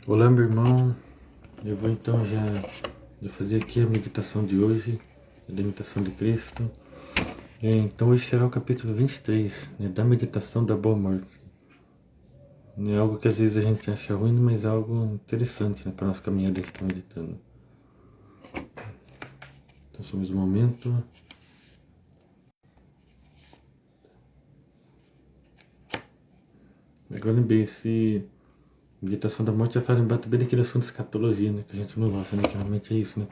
Olá, meu irmão. Eu vou então já fazer aqui a meditação de hoje, a meditação de Cristo. Então hoje será o capítulo 23, né, da meditação da boa morte. É algo que às vezes a gente acha ruim, mas é algo interessante, né, para nossa caminhada que está meditando. Então só mais um momento. Agora lembrei, meditação da morte já faz lembrar também daquele assunto de escatologia, né, que a gente não gosta, né, que realmente é isso, né.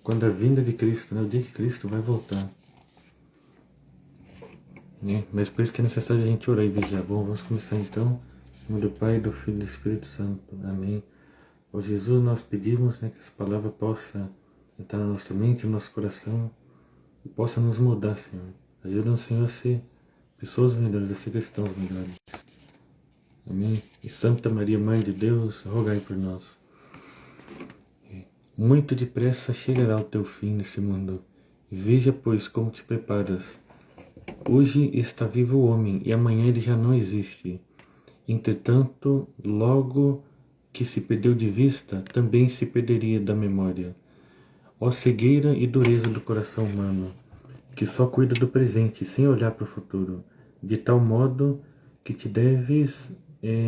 Quando a vinda de Cristo, né, o dia que Cristo vai voltar. Mas por isso que é necessário a gente orar e vigiar. Bom, vamos começar então. Em nome do Pai, do Filho e do Espírito Santo. Amém. Ó Jesus, nós pedimos, né, que essa palavra possa entrar na nossa mente, no nosso coração e possa nos mudar, Senhor. Ajuda-nos, Senhor, a ser pessoas melhores, a ser cristãos melhores. Amém. E Santa Maria, Mãe de Deus, rogai por nós. Muito depressa chegará o teu fim nesse mundo. Veja, pois, como te preparas. Hoje está vivo o homem e amanhã ele já não existe. Entretanto, logo que se perdeu de vista, também se perderia da memória. Ó cegueira e dureza do coração humano, que só cuida do presente sem olhar para o futuro, de tal modo que te deves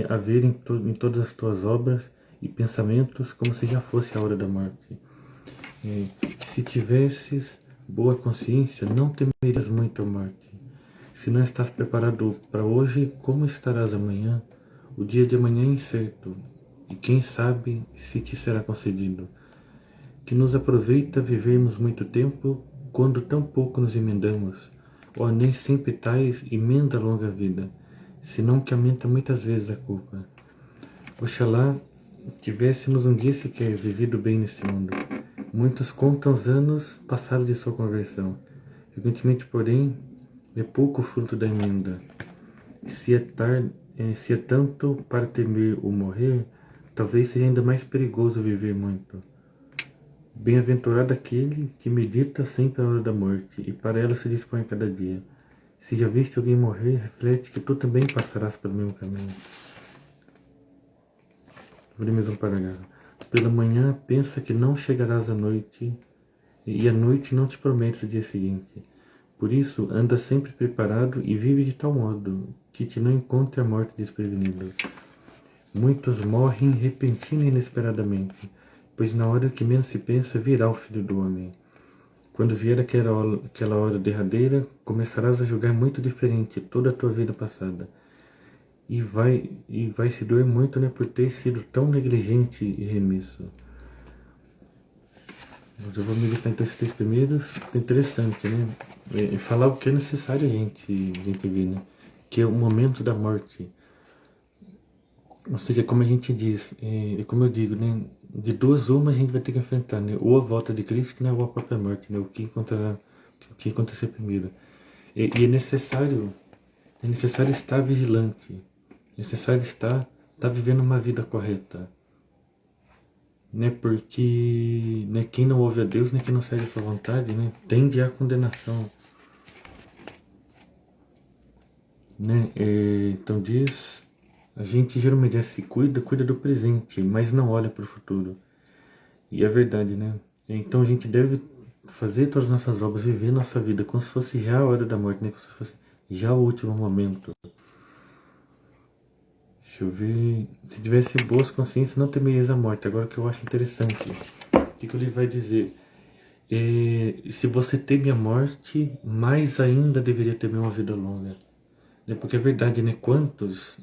haver em todas as tuas obras e pensamentos como se já fosse a hora da morte. Se tivesses boa consciência, não temerias muito a morte. Se não estás preparado para hoje, como estarás amanhã? O dia de amanhã é incerto, e quem sabe se te será concedido. Que nos aproveita vivermos muito tempo, quando tão pouco nos emendamos. Ó, nem sempre tais emenda a longa vida, senão que aumenta muitas vezes a culpa. Oxalá tivéssemos um dia sequer vivido bem nesse mundo. Muitos contam os anos passados de sua conversão. Frequentemente, porém, é pouco fruto da emenda. Se é tanto para temer o morrer, talvez seja ainda mais perigoso viver muito. Bem-aventurado aquele que medita sempre a hora da morte, e para ela se dispõe a cada dia. Se já viste alguém morrer, reflete que tu também passarás pelo mesmo caminho. Vou ler mais um parágrafo. Pela manhã pensa que não chegarás à noite, e a noite não te promete o dia seguinte. Por isso, anda sempre preparado e vive de tal modo que te não encontre a morte desprevenido. Muitos morrem repentina e inesperadamente, pois na hora que menos se pensa virá o Filho do Homem. Quando vier aquela hora derradeira, começarás a julgar muito diferente toda a tua vida passada. E vai se doer muito, né, por ter sido tão negligente e remisso. Eu vou meditar então esses 3 primeiros. É interessante, né? Falar o que é necessário a gente ver, né? Que é o momento da morte. Ou seja, como a gente diz, como eu digo, né? De duas uma a gente vai ter que enfrentar, né? Ou a volta de Cristo, né? Ou a própria morte, né? O que acontecer primeiro. E é necessário estar vigilante. É necessário estar vivendo uma vida correta. Né, porque, né, quem não ouve a Deus, né, quem não segue a sua vontade, né, tende à condenação. Né? Então diz, a gente geralmente se cuida do presente, mas não olha para o futuro. E é verdade, né? Então a gente deve fazer todas as nossas obras, viver nossa vida como se fosse já a hora da morte, né? Como se fosse já o último momento. Deixa eu ver. Se tivesse boas consciências, não temerias a morte. Agora o que eu acho interessante, o que o livro vai dizer? Se você teme a morte, mais ainda deveria temer uma vida longa. Porque é verdade, né?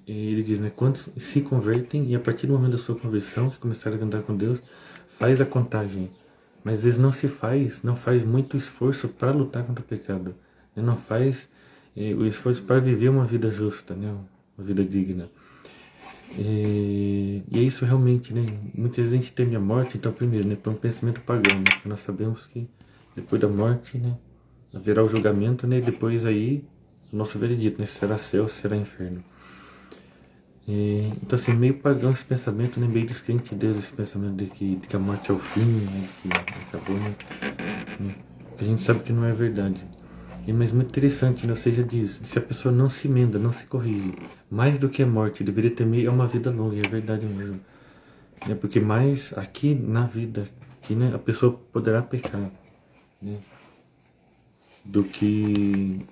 Ele diz, né? Quantos se convertem e a partir do momento da sua conversão, que começaram a andar com Deus, faz a contagem. Mas às vezes não faz muito esforço para lutar contra o pecado. Não faz o esforço para viver uma vida justa, né? Uma vida digna. E é isso realmente, né? Muitas vezes a gente teme a morte, então primeiro, né? Por um pensamento pagão, né? Porque nós sabemos que depois da morte, né? Haverá o julgamento, né? E depois aí o nosso veredito, né? Será céu, será inferno. Então assim, meio pagão esse pensamento, né? Meio descrente de Deus, esse pensamento de que a morte é o fim, né? De que acabou, né? A gente sabe que não é verdade. Mas muito interessante, né? Ou seja, diz, se a pessoa não se emenda, não se corrige, mais do que a morte, deveria temer é uma vida longa, e é verdade mesmo. né? Porque mais aqui na vida, que, né, a pessoa poderá pecar, né? Do que...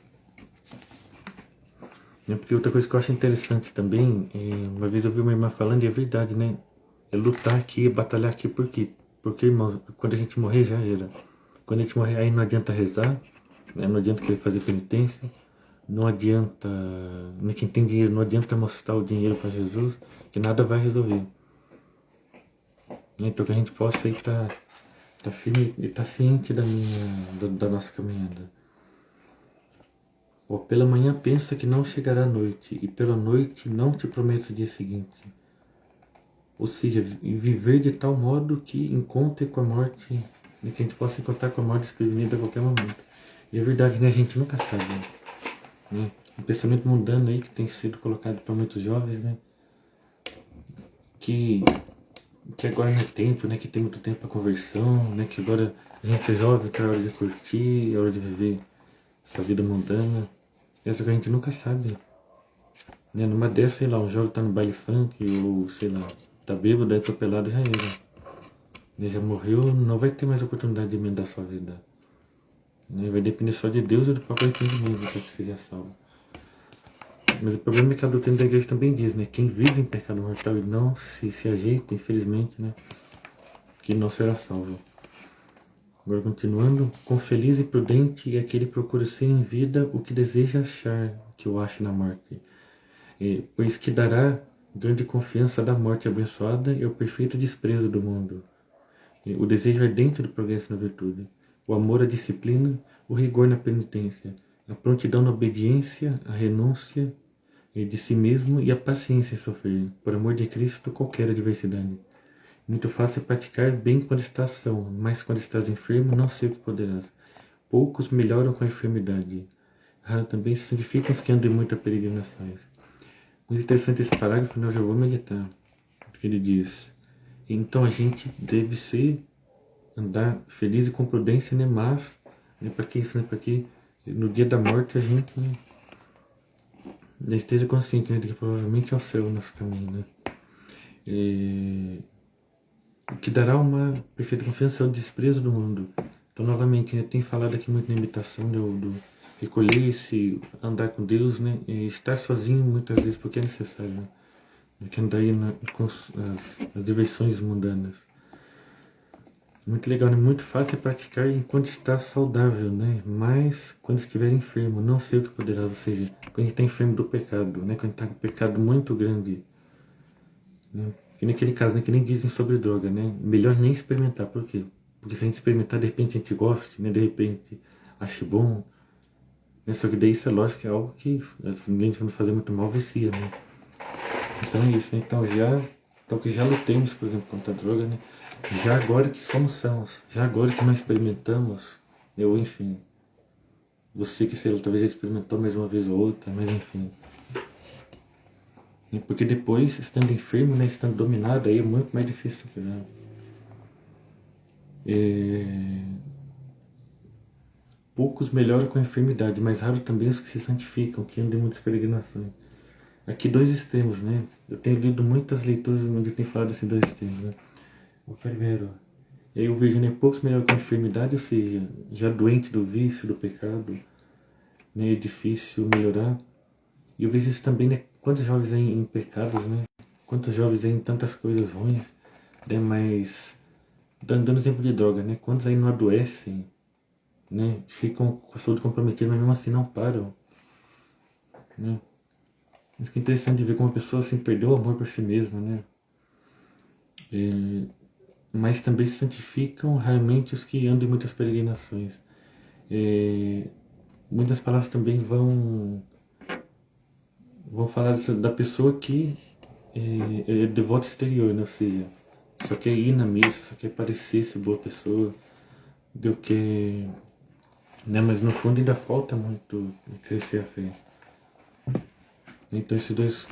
Né? Porque outra coisa que eu acho interessante também, uma vez eu vi uma irmã falando, e é verdade, né? É lutar aqui, é batalhar aqui, por quê? Porque, irmão, quando a gente morrer já era. Quando a gente morrer, aí não adianta rezar, né? Não adianta querer fazer penitência, não adianta, né, quem tem dinheiro, não adianta mostrar o dinheiro para Jesus, que nada vai resolver. Então que a gente possa estar tá firme e estar ciente da nossa caminhada. Ou pela manhã pensa que não chegará a noite, e pela noite não te promete o dia seguinte. Ou seja, viver de tal modo que encontre com a morte, né, que a gente possa encontrar com a morte desprevenida a qualquer momento. E é verdade, né? A gente nunca sabe, né? Um pensamento mundano aí que tem sido colocado para muitos jovens, né? Que agora não é tempo, né? Que tem muito tempo para conversão, né? Que agora a gente é jovem, que é hora de curtir, é hora de viver essa vida mundana. Essa que a gente nunca sabe, né? Numa dessas, sei lá, um jovem tá no baile funk, ou sei lá, tá bêbado, é atropelado, já era. Né? Já morreu, não vai ter mais oportunidade de emendar sua vida. Né? Vai depender só de Deus e do próprio arrependimento para que seja salvo. Mas o problema é que a doutrina da igreja também diz, né? Quem vive em pecado mortal e não se ajeita, infelizmente, né? Que não será salvo. Agora continuando, com feliz e prudente é aquele que procura ser em vida o que deseja achar que o ache na morte. Pois que dará grande confiança da morte abençoada e o perfeito desprezo do mundo. O desejo ardente do progresso na virtude, o amor à disciplina, o rigor na penitência, a prontidão na obediência, a renúncia de si mesmo e a paciência em sofrer, por amor de Cristo, qualquer adversidade. Muito fácil praticar bem quando estás são, mas quando estás enfermo, não sei o que poderás. Poucos melhoram com a enfermidade. Raro também se santificam os que andam em muitas peregrinações. Muito interessante esse parágrafo, né? Eu já vou meditar. Porque ele diz: então a gente deve ser, andar feliz e com prudência, né? Mas, né, para que isso, né? Para que no dia da morte a gente, né, já esteja consciente, né, de que provavelmente é o céu o nosso caminho, né? O que dará uma perfeita confiança é o desprezo do mundo. Então, novamente, né, tem falado aqui muito na imitação do recolher-se, andar com Deus, né? E estar sozinho muitas vezes porque é necessário, né? Do que andar aí com as diversões mundanas. Muito legal, né? Muito fácil praticar enquanto está saudável, né? Mas quando estiver enfermo, não sei o que poderá, ou seja, quando a gente está enfermo do pecado, né? Quando está com um pecado muito grande, né? E naquele caso, né, que nem dizem sobre droga, né? Melhor nem experimentar, por quê? Porque se a gente experimentar, de repente a gente goste, né? De repente ache bom, né? Só que daí isso é lógico que é algo que ninguém vai fazer muito mal, vicia, né? Então é isso, né? Então que já lutemos, por exemplo, contra a droga, né? Já agora que somos sãos, já agora que nós experimentamos, eu, enfim, você que sei lá, talvez já experimentou mais uma vez ou outra, mas enfim. Porque depois, estando enfermo, né, estando dominado, aí é muito mais difícil superar. Poucos melhoram com a enfermidade, mas raro também os que se santificam, que andam em muitas peregrinações. Aqui dois extremos, né? Eu tenho lido muitas leituras onde tem falado desses dois extremos, né? O primeiro, eu vejo, né, poucos melhoram com a enfermidade, ou seja, já doente do vício, do pecado, né, é difícil melhorar. E eu vejo isso também, né, quantos jovens aí em pecados, né? Quantos jovens aí em tantas coisas ruins, né? Mas, dando exemplo de droga, né? Quantos aí não adoecem, né? Ficam com a saúde comprometida, mas mesmo assim não param, né? Isso que é interessante de ver como a pessoa assim perdeu o amor por si mesma, né? Mas também se santificam raramente os que andam em muitas peregrinações. Muitas palavras também vão falar da pessoa que é devoto exterior, né? Ou seja, só quer ir na missa, só quer parecer ser boa pessoa, do que, né? Mas no fundo ainda falta muito crescer a fé. Então esses dois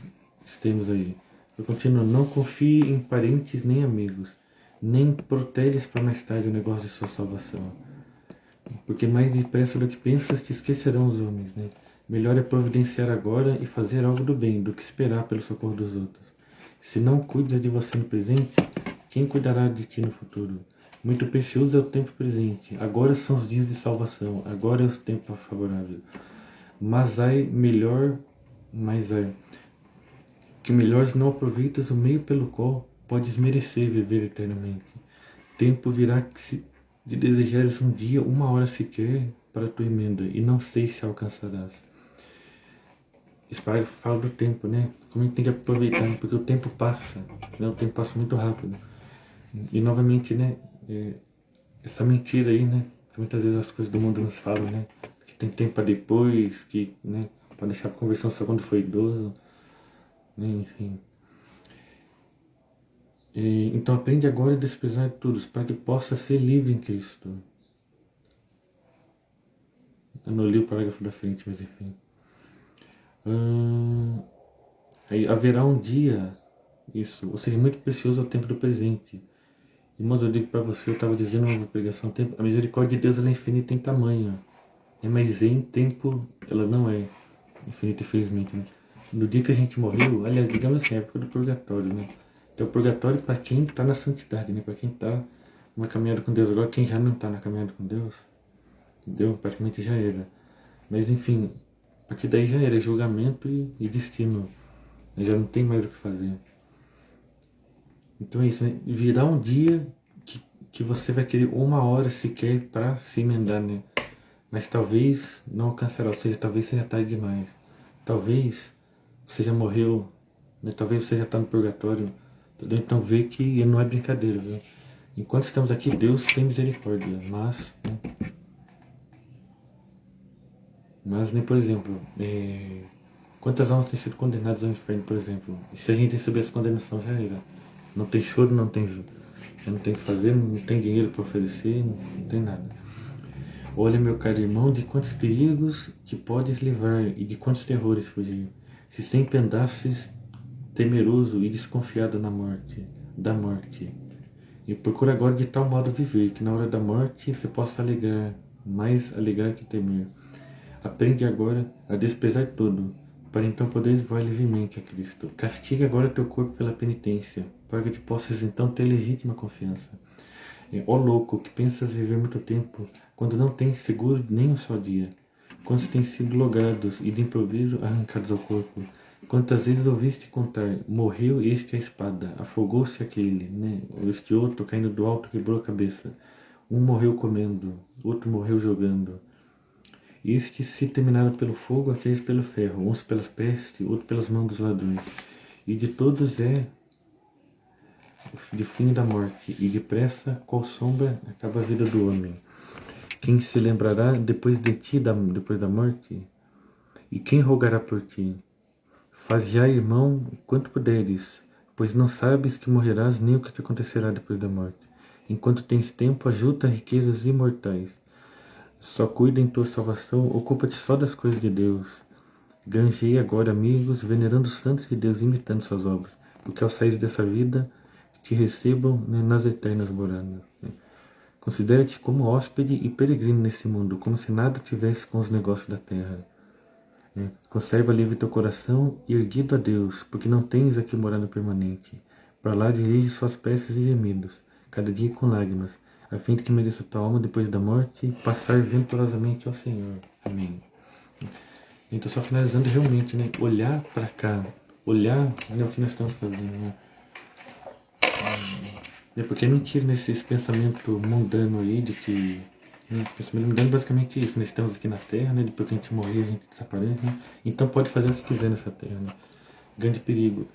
extremos aí. Eu continuo, não confie em parentes nem amigos, nem proteles para mais tarde o negócio de sua salvação. Porque mais depressa do que pensas te esquecerão os homens, né? Melhor é providenciar agora e fazer algo do bem, do que esperar pelo socorro dos outros. Se não cuidas de você no presente, Quem cuidará de ti no futuro? Muito precioso é o tempo presente. Agora são os dias de salvação. Agora é o tempo favorável. Mas que melhores não aproveitas o meio pelo qual podes merecer viver eternamente. Tempo virá que se de desejares um dia, uma hora sequer para a tua emenda, e não sei se alcançarás. Esse parágrafo fala do tempo, né? Como a gente tem que aproveitar, né? Porque o tempo passa, né? O tempo passa muito rápido. E novamente, né? Essa mentira aí, né? Que muitas vezes as coisas do mundo nos falam, né? Que tem tempo para depois, que, né? Pode deixar a conversão só quando for idoso, né? Enfim. Então aprende agora a desprezar todos, para que possa ser livre em Cristo. Eu não li o parágrafo da frente, mas enfim. Aí haverá um dia, isso, ou seja, muito precioso é o tempo do presente. Irmãos, eu digo para você, eu estava dizendo na pregação, a misericórdia de Deus ela é infinita em tamanho, mas em tempo ela não é infinita, infelizmente. Né? No dia que a gente morreu, aliás, digamos assim, a época do purgatório, né? Então, o purgatório para quem está na santidade, né? Para quem está numa caminhada com Deus. Agora, quem já não está na caminhada com Deus, entendeu? Praticamente já era. Mas, enfim, a partir daí já era julgamento e destino. Já não tem mais o que fazer. Então é isso, né? Virá um dia que você vai querer uma hora sequer para se emendar, né? Mas talvez não alcançará, ou seja, talvez seja tarde demais. Talvez você já morreu, né? Talvez você já está no purgatório. Entendeu? Então vê que não é brincadeira, viu? Enquanto estamos aqui, Deus tem misericórdia, mas nem, por exemplo, quantas almas têm sido condenadas ao inferno, por exemplo? E se a gente receber essa condenação, já era. Não tem choro, não tem o que fazer, não tem dinheiro para oferecer, não tem nada. Olha, meu caro irmão, de quantos perigos que podes livrar e de quantos terrores fugir, se sempre andasses temeroso e desconfiado da morte. E procura agora de tal modo viver, que na hora da morte você possa alegrar, mais alegrar que temer. Aprende agora a desprezar tudo, para então poderes voar livremente a Cristo. Castiga agora teu corpo pela penitência, para que te possas então ter legítima confiança. Ó louco, que pensas viver muito tempo, quando não tens seguro nem um só dia. Quantos têm sido logrados e de improviso arrancados ao corpo? Quantas vezes ouviste contar, morreu este a espada, afogou-se aquele, né? Este outro caindo do alto quebrou a cabeça. Um morreu comendo, outro morreu jogando. Estes se terminaram pelo fogo, aqueles pelo ferro, uns pelas peste, outros pelas mãos dos ladrões. E de todos é de fim da morte, e depressa, qual sombra, acaba a vida do homem. Quem se lembrará depois de ti, depois da morte? E quem rogará por ti? Faz já, irmão, quanto puderes, pois não sabes que morrerás nem o que te acontecerá depois da morte. Enquanto tens tempo, ajuda riquezas imortais. Só cuida em tua salvação, ocupa-te só das coisas de Deus. Granjei agora amigos, venerando os santos de Deus, imitando suas obras, porque ao sair dessa vida, te recebam, né, nas eternas moradas. Né? Considera-te como hóspede e peregrino nesse mundo, como se nada tivesse com os negócios da terra. Conserva livre teu coração e erguido a Deus, porque não tens aqui morada permanente. Para lá dirige suas preces e gemidos, cada dia com lágrimas, a fim de que mereça tua alma depois da morte passar venturosamente ao Senhor. Amém. Então, só finalizando realmente, né? Olhar para cá, olhar, olha o que nós estamos fazendo, né? Porque é mentira esse pensamento mundano aí de que. Né, pensamento mundano é basicamente isso, né? Estamos aqui na Terra, né? Depois que a gente morrer, a gente desaparece, né? Então pode fazer o que quiser nessa Terra, né? Grande perigo.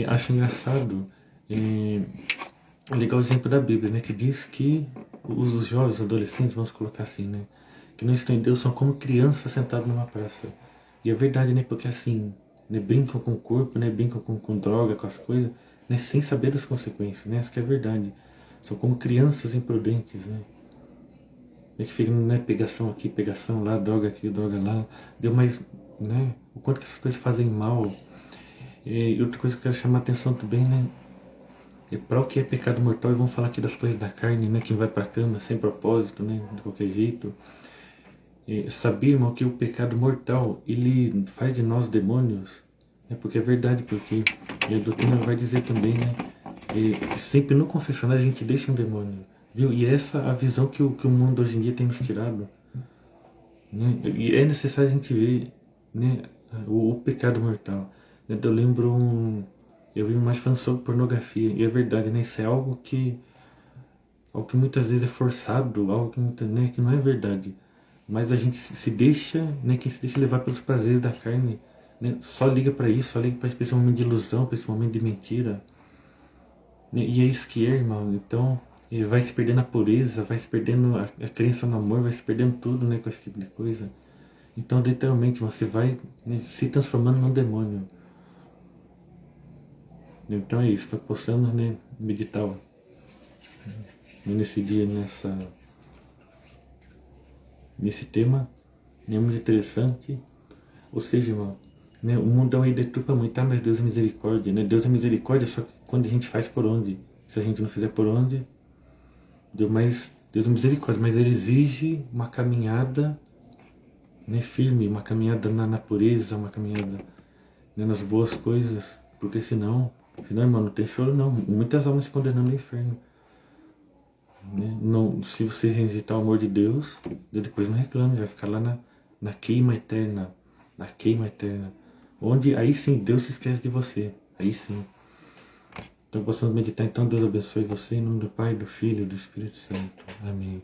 Acho engraçado, legal o exemplo da Bíblia, né? Que diz que os jovens, os adolescentes, vamos colocar assim, né? Que não estão em Deus, são como crianças sentadas numa praça. E é verdade, né? Porque assim, né? Brincam com o corpo, né? Brincam com droga, com as coisas, né? Sem saber das consequências, né? Essa que é a verdade. São como crianças imprudentes, né? É que fica, né? Pegação aqui, pegação lá, droga aqui, droga lá. Deu mais, né? O quanto que essas coisas fazem mal. E outra coisa que eu quero chamar a atenção também, né? Para o que é pecado mortal, e vamos falar aqui das coisas da carne, né? Quem vai para a cama sem propósito, né? De qualquer jeito. Saber, irmão, que o pecado mortal, ele faz de nós demônios, né? Porque é verdade, porque a doutrina vai dizer também, né? E sempre no confessionário a gente deixa um demônio, viu? E essa é a visão que o mundo hoje em dia tem nos tirado, né? E é necessário a gente ver, né, o pecado mortal. Né? Eu lembro eu vi mais falando sobre pornografia, e é verdade, né? Isso é algo que muitas vezes é forçado, algo que, né, que não é verdade. Mas a gente se deixa, né, quem se deixa levar pelos prazeres da carne, né, só liga para isso, só liga para esse momento de ilusão, para esse momento de mentira. Né, e é isso que é, irmão. Então, vai se perdendo a pureza, vai se perdendo a crença no amor, vai se perdendo tudo, né, com esse tipo de coisa. Então, literalmente, você vai, né, se transformando num demônio. Então é isso, possamos, né, meditar nesse dia, nesse tema, né, muito interessante. Ou seja, irmão, né, o mundão aí deturpa muito, mas Deus é misericórdia, né? Deus é misericórdia, só que quando a gente faz por onde? Se a gente não fizer por onde, Deus é misericórdia, mas ele exige uma caminhada, né, firme, uma caminhada na pureza, uma caminhada, né, nas boas coisas, porque senão, irmão, não tem choro não. Muitas almas se condenando no inferno. Né? Não, se você rejeitar o amor de Deus, depois não reclame, vai ficar lá na queima eterna, na queima eterna, onde aí sim Deus se esquece de você, aí sim. Então possamos meditar, então Deus abençoe você em nome do Pai, do Filho e do Espírito Santo. Amém.